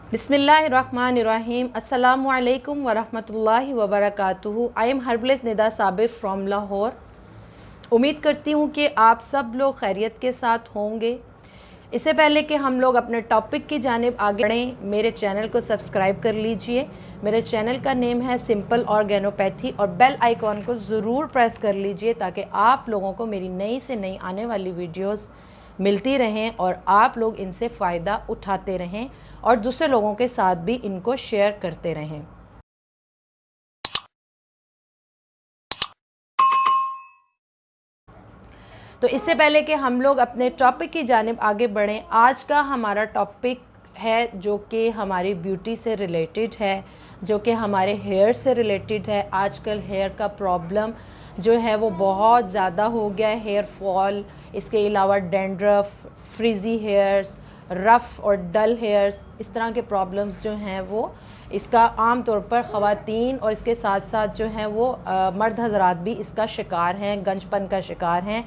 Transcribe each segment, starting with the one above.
बिस्मिल्लाहिर्रहमानिर्रहीम। अस्सलामु अलैकुम वरहमतुल्लाहि वबरकातुहू। I am herbalist Nida Sabir from Lahore. उम्मीद करती हूँ कि आप सब लोग खैरियत के साथ होंगे। इससे पहले कि हम लोग अपने टॉपिक की जानिब आगे बढ़ें, मेरे चैनल को सब्सक्राइब कर लीजिए। मेरे चैनल का नेम है सिंपल ऑर्गेनोपैथी और बेल आइकॉन को ज़रूर प्रेस कर लीजिए ताकि आप लोगों को मेरी नई से नई आने वाली वीडियोस मिलती रहें और आप लोग इनसे फ़ायदा उठाते रहें और दूसरे लोगों के साथ भी इनको शेयर करते रहें। तो इससे पहले कि हम लोग अपने टॉपिक की जानिब आगे बढ़ें, आज का हमारा टॉपिक है जो कि हमारी ब्यूटी से रिलेटेड है, जो कि हमारे हेयर से रिलेटेड है। आजकल हेयर का प्रॉब्लम जो है वो बहुत ज़्यादा हो गया है, हेयर फॉल, इसके अलावा डैंड्रफ, फ्रीज़ी हेयर्स, रफ़ और डल हेयर्स, इस तरह के प्रॉब्लम्स जो हैं वो इसका आम तौर पर ख़वातीन और इसके साथ साथ जो हैं वो मर्द हज़रात भी इसका शिकार हैं, गंजपन का शिकार हैं।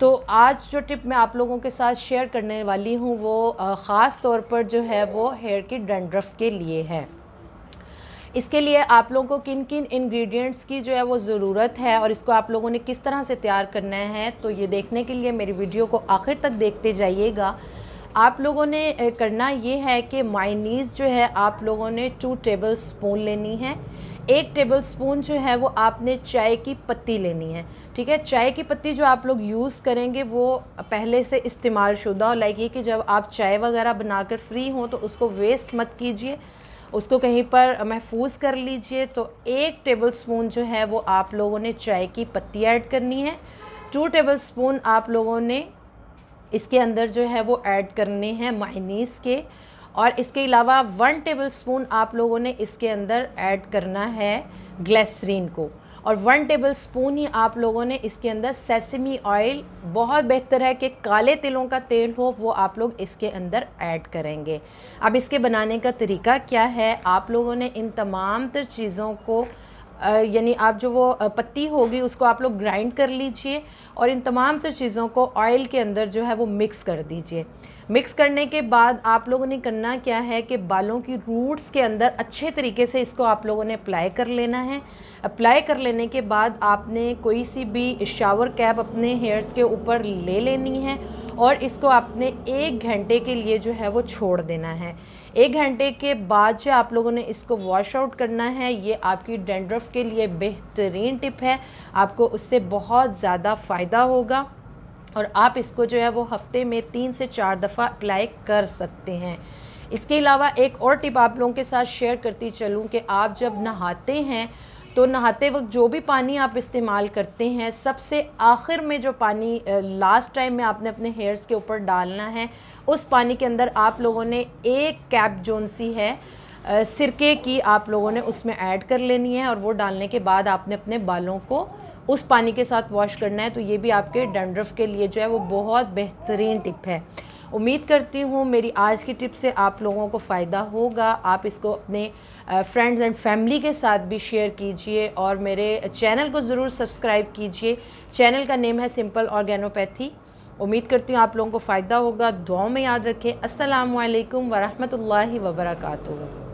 तो आज जो टिप मैं आप लोगों के साथ शेयर करने वाली हूँ वो ख़ास तौर पर जो है वो हेयर की डैंड्रफ के लिए है। इसके लिए आप लोगों को किन किन इंग्रेडिएंट्स की जो है वो ज़रूरत है और इसको आप लोगों ने किस तरह से तैयार करना है, तो ये देखने के लिए मेरी वीडियो को आखिर तक देखते जाइएगा। आप लोगों ने करना ये है कि मायोनीज़ जो है आप लोगों ने 2 टेबल स्पून लेनी है। 1 टेबल स्पून जो है वो आपने चाय की पत्ती लेनी है, ठीक है। चाय की पत्ती जो आप लोग यूज़ करेंगे वो पहले से इस्तेमाल शुदा हो, लाइक ये कि जब आप चाय वगैरह बनाकर फ्री हों तो उसको वेस्ट मत कीजिए, उसको कहीं पर महफूज कर लीजिए। तो 1 टेबल स्पून जो है वो आप लोगों ने चाय की पत्ती ऐड करनी है। 2 टेबल स्पून आप लोगों ने इसके अंदर जो है वो ऐड करने हैं मायोनीज़ के, और इसके अलावा 1 टेबल स्पून आप लोगों ने इसके अंदर ऐड करना है ग्लिसरीन को, और 1 टेबल स्पून ही आप लोगों ने इसके अंदर सेसमी ऑयल, बहुत बेहतर है कि काले तिलों का तेल हो, वो आप लोग इसके अंदर ऐड करेंगे। अब इसके बनाने का तरीका क्या है, आप लोगों ने इन तमाम तर चीज़ों को यानी आप जो वो पत्ती होगी उसको आप लोग ग्राइंड कर लीजिए और इन तमाम तर चीज़ों को ऑयल के अंदर जो है वो मिक्स कर दीजिए। मिक्स करने के बाद आप लोगों ने करना क्या है कि बालों की रूट्स के अंदर अच्छे तरीके से इसको आप लोगों ने अप्लाई कर लेना है। अप्लाई कर लेने के बाद आपने कोई सी भी शावर कैप अपने हेयर्स के ऊपर ले लेनी है और इसको आपने 1 घंटे के लिए जो है वो छोड़ देना है। 1 घंटे के बाद जो आप लोगों ने इसको वॉश आउट करना है, ये आपकी डैंड्रफ के लिए बेहतरीन टिप है, आपको उससे बहुत ज़्यादा फ़ायदा होगा और आप इसको जो है वो हफ़्ते में 3 से 4 दफ़ा अप्लाई कर सकते हैं। इसके अलावा एक और टिप आप लोगों के साथ शेयर करती चलूँ कि आप जब नहाते हैं तो नहाते वक्त जो भी पानी आप इस्तेमाल करते हैं, सबसे आखिर में जो पानी लास्ट टाइम में आपने अपने हेयर्स के ऊपर डालना है, उस पानी के अंदर आप लोगों ने 1 कैप जोन सी है सिरके की आप लोगों ने उसमें ऐड कर लेनी है और वो डालने के बाद आपने अपने बालों को उस पानी के साथ वॉश करना है। तो ये भी आपके डैंड्रफ के लिए जो है वो बहुत बेहतरीन टिप है। उम्मीद करती हूँ मेरी आज की टिप से आप लोगों को फ़ायदा होगा। आप इसको अपने फ्रेंड्स एंड फैमिली के साथ भी शेयर कीजिए और मेरे चैनल को ज़रूर सब्सक्राइब कीजिए। चैनल का नेम है सिंपल ऑर्गेनोपैथी। उम्मीद करती हूँ आप लोगों को फ़ायदा होगा। दुआओं में याद रखें। अस्सलामु अलैकुम वरहमतुल्लाहि वबरकातुहू।